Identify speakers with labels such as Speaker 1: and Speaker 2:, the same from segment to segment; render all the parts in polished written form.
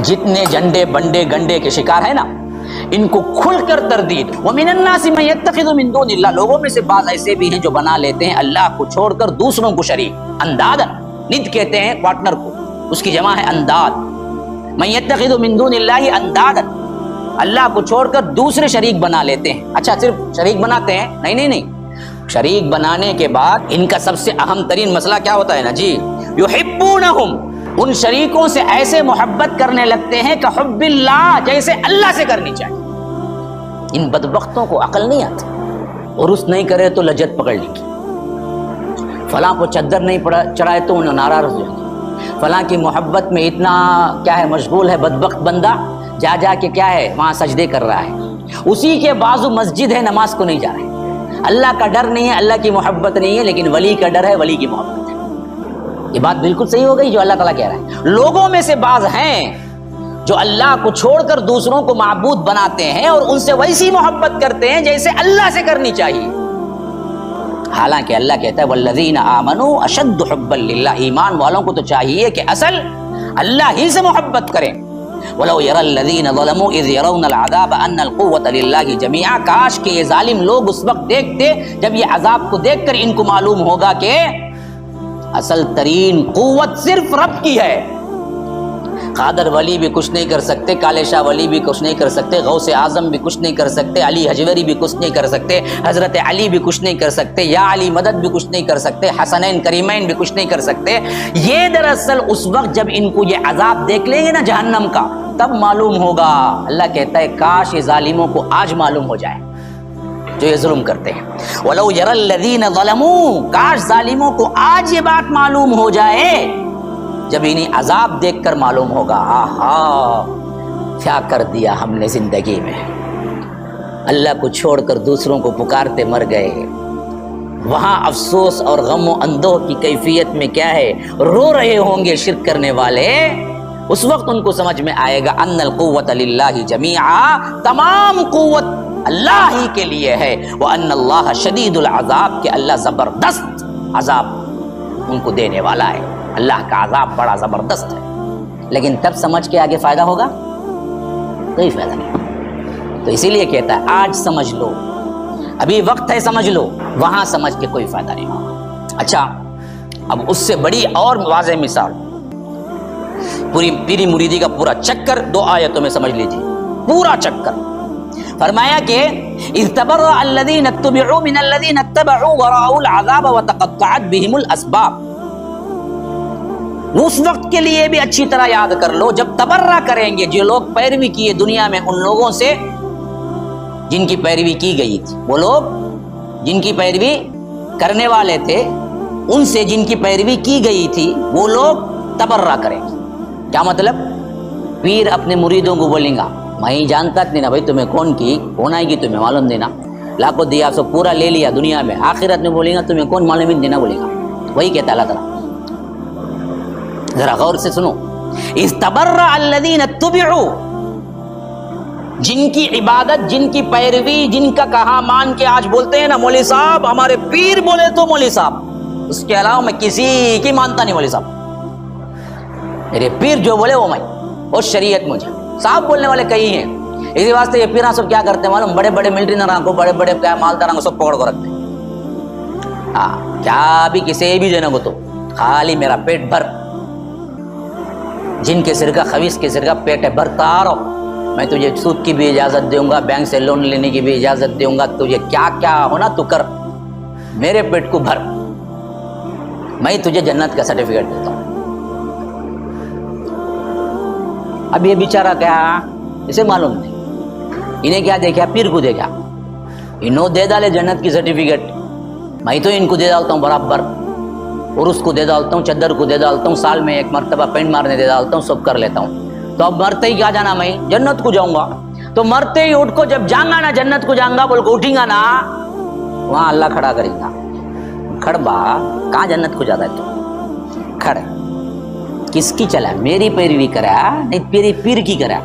Speaker 1: جتنے جھنڈے بنڈے گنڈے کے شکار ہیں نا، ان کو کھل کر تردید. وَمِنَ النَّاسِ مَن يَتَّخِذُ مِن دُونِ اللَّهِ، لوگوں میں سے بعض ایسے بھی ہیں جو بنا لیتے ہیں اللہ کو چھوڑ کر دوسروں کو شریک. اندادن، ند کہتے ہیں پارٹنر کو، اس کی جمع ہے انداد. مَن يَتَّخِذُ مِن دُونِ اللَّهِ اندادن، اللہ کو چھوڑ کر دوسرے شریک بنا لیتے ہیں. اچھا صرف شریک بناتے ہیں؟ نہیں، شریک بنانے کے بعد ان کا سب سے اہم ترین مسئلہ کیا ہوتا ہے نا جی، یحبونہم، ان شریکوں سے ایسے محبت کرنے لگتے ہیں کہ حب اللہ، جیسے اللہ سے کرنی چاہیے. ان بدبختوں کو عقل نہیں آتی، اور اس نہیں کرے تو لجت پکڑ لی، فلاں کو چادر نہیں چڑھائے تو انہیں ناراض ہو جائے. فلاں کی محبت میں اتنا کیا ہے مشغول ہے بدبخت بندہ، جا کے کیا ہے وہاں سجدے کر رہا ہے. اسی کے بازو مسجد ہے، نماز کو نہیں جا رہا ہے. اللہ کا ڈر نہیں ہے، اللہ کی محبت نہیں ہے، لیکن ولی کا ڈر ہے، ولی کی محبت ہے. یہ بات بالکل صحیح ہو گئی جو اللہ تعالیٰ کہہ رہا ہے. لوگوں میں سے بعض ہیں جو اللہ کو چھوڑ کر دوسروں کو معبود بناتے ہیں اور ان سے ویسی محبت کرتے ہیں جیسے اللہ سے کرنی چاہیے. حالانکہ اللہ کہتا ہے والذین آمنوا اشد حبا للہ، ایمان والوں کو تو چاہیے کہ اصل اللہ ہی سے محبت کریں. وَلَوْ يَرَى الَّذِينَ ظَلَمُوا إِذْ يَرَوْنَ الْعَذَابَ أَنَّ الْقُوَّةَ لِلَّهِ جَمِيعًا، کاش کہ یہ ظالم لوگ اس وقت دیکھتے جب یہ عذاب کو دیکھ کر ان کو معلوم ہوگا کہ اصل ترین قوت صرف رب کی ہے. قادر ولی بھی کچھ نہیں کر سکتے، کالے شاہ ولی بھی کچھ نہیں کر سکتے، غوث اعظم بھی کچھ نہیں کر سکتے، علی حجویری بھی کچھ نہیں کر سکتے، حضرت علی بھی کچھ نہیں کر سکتے، یا علی مدد بھی کچھ نہیں کر سکتے، حسنین کریمین بھی کچھ نہیں کر سکتے. یہ دراصل اس وقت جب ان کو یہ عذاب دیکھ لیں گے نا جہنم کا، تب معلوم ہوگا. اللہ کہتا ہے کاش یہ ظالموں کو آج معلوم ہو جائے جو یہ ظلم کرتے ہیں. وَلَوْ يَرَى الَّذِينَ ظَلَمُوا، کاش ظالموں کو آج یہ بات معلوم ہو جائے جب انہیں عذاب دیکھ کر معلوم ہوگا آہا کیا کر دیا ہم نے زندگی میں، اللہ کو چھوڑ کر دوسروں کو پکارتے مر گئے. وہاں افسوس اور غم و اندوہ کی کیفیت میں کیا ہے، رو رہے ہوں گے شرک کرنے والے. اس وقت ان کو سمجھ میں آئے گا ان القوت للہ جمیعا، تمام قوت اللہ ہی کے لیے ہے. وان اللہ شدید العذاب، کہ اللہ زبردست عذاب ان کو دینے والا ہے. اللہ کا عذاب بڑا زبردست ہے. لیکن تب سمجھ کے آگے فائدہ ہوگا؟ کوئی فائدہ نہیں. تو اسی لیے کہتا ہے آج سمجھ لو، ابھی وقت ہے سمجھ لو، وہاں سمجھ کے کوئی فائدہ نہیں ہوگا. اچھا اب اس سے بڑی اور واضح مثال، پوری پیری مریدی کا پورا چکر 2 آیتوں میں سمجھ لیجیے، پورا چکر. فرمایا کہ اذ تبرأ الذین اتبعوا من الذین اتبعوا ورأوا العذاب وتقطعت بهم الاسباب. اس وقت کے لیے بھی اچھی طرح یاد کر لو جب تبرہ کریں گے جو لوگ پیروی کیے دنیا میں ان لوگوں سے جن کی پیروی کی گئی تھی. وہ لوگ جن کی پیروی کرنے والے تھے ان سے جن کی پیروی کی گئی تھی وہ لوگ تبرہ کریں گے. کیا مطلب؟ پیر اپنے مریدوں کو بولیں گا میں جانتا نہیں نا بھائی تمہیں کون آئے گی تمہیں معلوم دینا، لاکھوں دیا سو پورا لے لیا دنیا میں، آخرت میں بولیں گا تمہیں کون معلوم دینا بولے گا. وہی کہتا اللہ تعالیٰ. ذرا غور سے سنو، اذ تبرأ الذین اتبعوا، جن کی عبادت جن کی پیروی جن کا کہا مان کے آج بولتے ہیں نا مولوی صاحب ہمارے پیر بولے تو مولوی صاحب، اس کے علاوہ میں کسی کی مانتا نہیں. مولوی صاحب میرے پیر جو بولے وہ میں، اور شریعت مجھے. صاحب بولنے والے کئی ہیں، اسی واسطے یہ پیراں سب کیا کرتے ہیں معلوم، بڑے بڑے ملٹری نراں کو، بڑے بڑے مالداراں کو سب پکڑ کو رکھتے ہیں. ہاں کیا بھی کسی بھی دینا کو تو خالی میرا پیٹ بھر، جن کے سر کا خبیث کے سر کا پیٹ ہے بھرتا رہو، میں تجھے سود کی بھی اجازت دوں گا، بینک سے لون لینے کی بھی اجازت دوں گا، تجھے کیا کیا ہونا تو کر، میرے پیٹ کو بھر، میں تجھے جنت کا سرٹیفکیٹ دیتا ہوں. اب یہ بیچارہ کیا اسے معلوم نہیں، انہیں کیا دیکھا، پیر کو دیکھا، انہوں دے ڈالے جنت کی سرٹیفکیٹ، میں تو ان کو دے ڈالتا ہوں برابر، اور اس کو دے ڈالتا ہوں، چادر کو دے ڈالتا ہوں، سال میں 1 مرتبہ پینٹ مارنے دے ڈالتا ہوں، سب کر لیتا ہوں. تو اب مرتے ہی کیا جانا، میں جنت کو جاؤں گا. تو مرتے ہی اٹھ کو جب جاؤں گا نا جنت کو جاؤں گا بول کو اٹھیں گا نا، وہاں اللہ کھڑا کرے گا، کھڑ با کہاں جنت کو جاتا ہے تو کھڑ. کس کی چلا؟ میری پیروی کرا نہیں تیری پیر کی کرا؟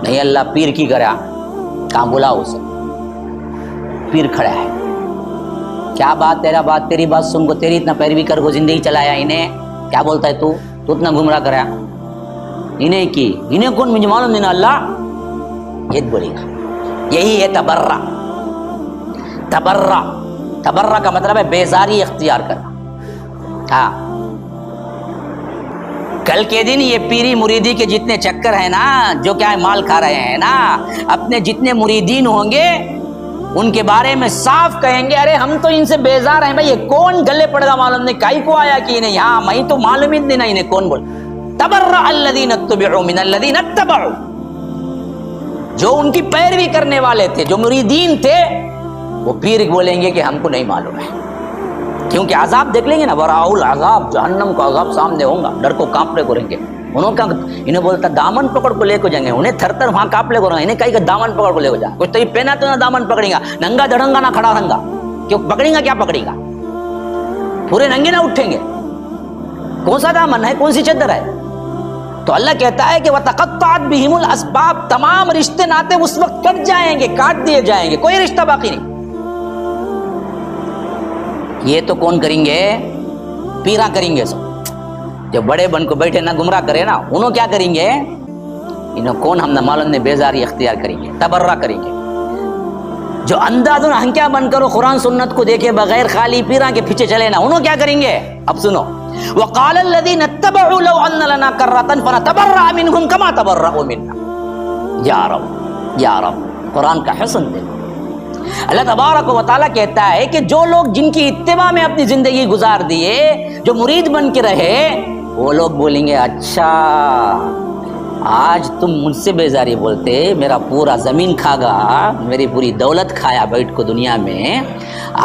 Speaker 1: نہیں اللہ پیر کی کرا. کہاں بلا اسے؟ پیر کھڑا ہے. کیا بات تیرا بات تیری بات سن کو، تیری اتنا پیروی کر کو زندگی چلایا انہیں، کیا بولتا ہے تو اتنا گمراہ کرا؟ انہیں کی، انہیں کون مجھے معلوم نہیں نا اللہ، یہ بولے گا. یہی ہے تبرہ. تبرہ، تبرہ کا مطلب ہے بیزاری اختیار کرنا. ہاں، کل کے دن یہ پیری مریدی کے جتنے چکر ہیں نا، جو کیا ہے مال کھا رہے ہیں نا، اپنے جتنے مریدین ہوں گے ان کے بارے میں صاف کہیں گے ارے ہم تو ان سے بیزار ہیں بھائی، یہ کون گلے پڑے گا معلوم نہیں، کائی کو آیا کہ نہیں، ہاں میں تو معلوم ہی نہیں انہیں کون بول. تبرأ الذین اتبعوا من الذین اتبعوا، جو ان کی پیروی کرنے والے تھے، جو مریدین تھے، وہ پیر بولیں گے کہ ہم کو نہیں معلوم ہے. کیونکہ عذاب دیکھ لیں گے نا، وراء العذاب، جہنم کا عذاب سامنے ہوگا، ڈر کو کانپنے کو رہیں گے. انہیں بولتا دامن پکڑ کو لے کو جائیں گے، انہیں تھر تھر وہاں کانپنے کو رہیں گے. انہیں کہیں کہ دامن پکڑ کو لے کو جا، کچھ تو یہ پہنا تو نہ دامن پکڑیں گا، ننگا دڑنگا نہ کھڑا رہنگا. کیوں پکڑیں گا، کیا پکڑیں گا، پورے ننگے نہ اٹھیں گے. کون سا دامن ہے، کون سی چادر ہے؟ تو اللہ کہتا ہے کہ وَتَقَطَّعَتْ بِهِمُ الْأَسْبَابُ، تمام رشتے ناتے اس وقت کٹ جائیں گے، کاٹ دیے جائیں گے، کوئی رشتہ باقی نہیں. یہ تو کون کریں گے؟ پیرا کریں گے. سب جو بڑے بن کو بیٹھے نہ گمراہ کرے نا، انہوں کیا کریں گے؟ انہوں کون ہم نہ معلوم نے بیزاری اختیار کریں گے، تبرہ کریں گے. جو انداز ہنکیا بن کرو قرآن سنت کو دیکھے بغیر خالی پیرا کے پیچھے چلے نا، انہوں کیا کریں گے؟ اب سنو، وقال الذين اتبعوا لو ان لنا كرة فنتبرأ منهم كما تبرأوا منا. یا رب، یا رب، قرآن کا حسن دیکھو. اللہ تبارک و تعالیٰ کہتا ہے کہ جو لوگ جن کی اتباع میں اپنی زندگی گزار دیے، جو مرید بن کے رہے، وہ لوگ بولیں گے اچھا آج تم مجھ سے بیزاری بولتے، میرا پورا زمین کھا گا، میری پوری دولت کھایا بیٹھ کو دنیا میں،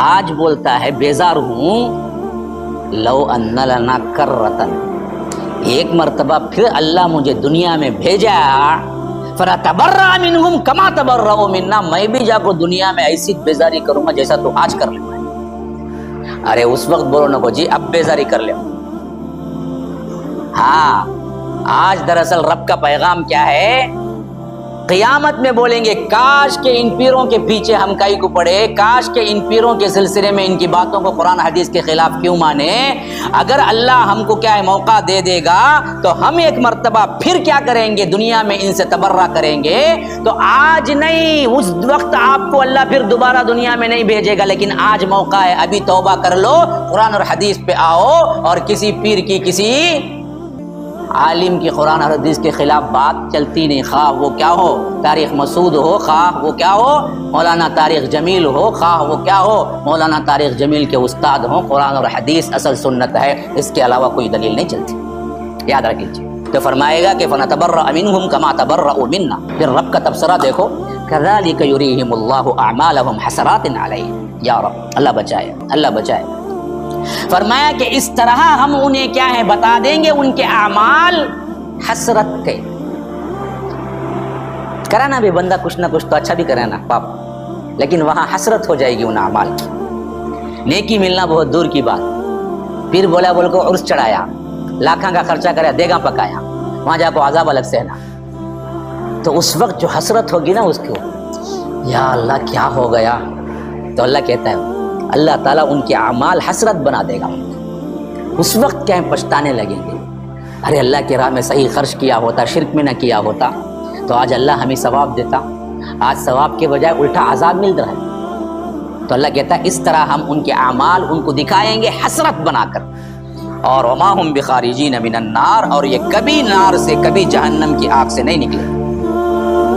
Speaker 1: آج بولتا ہے بیزار ہوں. لو ان لنا کرتن، ایک مرتبہ پھر اللہ مجھے دنیا میں بھیجا، فنتبرأ منہم کما تبرؤوا منا، میں بھی جا کو دنیا میں ایسی بیزاری کروں گا جیسا تو آج کر لے. ارے اس وقت بولو نہ کو جی اب بیزاری کر لے. ہاں، آج دراصل رب کا پیغام کیا ہے؟ قیامت میں بولیں گے کاش کہ ان پیروں کے پیچھے ہم کائی کو پڑے، کاش کہ ان پیروں کے سلسلے میں ان کی باتوں کو قرآن حدیث کے خلاف کیوں مانے. اگر اللہ ہم کو کیا ہے موقع دے دے گا تو ہم ایک مرتبہ پھر کیا کریں گے، دنیا میں ان سے تبرہ کریں گے. تو آج نہیں، اس وقت آپ کو اللہ پھر دوبارہ دنیا میں نہیں بھیجے گا، لیکن آج موقع ہے، ابھی توبہ کر لو، قرآن اور حدیث پہ آؤ، اور کسی پیر کی، کسی عالم کی قرآن اور حدیث کے خلاف بات چلتی نہیں، خواہ وہ کیا ہو، طارق مسعود ہو، خواہ وہ کیا ہو، مولانا طارق جمیل ہو، خواہ وہ کیا ہو، مولانا طارق جمیل کے استاد ہوں. قرآن اور حدیث اصل سنت ہے، اس کے علاوہ کوئی دلیل نہیں چلتی، یاد رکھیے. تو فرمائے گا کہ فنتبرأ منہم کما تبرؤوا منا. پھر رب کا تبصرہ دیکھو، کذالک یریہم اللہ اعمالہم حسرات علیہم. یا رب، اللہ بچائے، اللہ بچائے. فرمایا کہ اس طرح ہم انہیں کیا ہے بتا دیں گے ان کے اعمال حسرت کے. کرانا بھی بندہ کچھ نہ کچھ تو اچھا بھی کرے نا پاپ، لیکن وہاں حسرت ہو جائے گی ان اعمال کی. نیکی ملنا بہت دور کی بات. پھر بولا بول کو عرس چڑھایا، لاکھاں کا خرچہ کریا، دیگا پکایا، وہاں جا کو عذاب الگ سہنا. تو اس وقت جو حسرت ہوگی نا اس کو، یا اللہ کیا ہو گیا، تو اللہ کہتا ہے اللہ تعالیٰ ان کے اعمال حسرت بنا دے گا. اس وقت کیا پچھتانے لگیں گے، ارے اللہ کی راہ میں صحیح خرچ کیا ہوتا، شرک میں نہ کیا ہوتا تو آج اللہ ہمیں ثواب دیتا. آج ثواب کے بجائے الٹا عذاب مل رہا ہے. تو اللہ کہتا ہے اس طرح ہم ان کے اعمال ان کو دکھائیں گے حسرت بنا کر. اور وما ہم بخارجین من النار، اور یہ کبھی نار سے، کبھی جہنم کی آگ سے نہیں نکلے.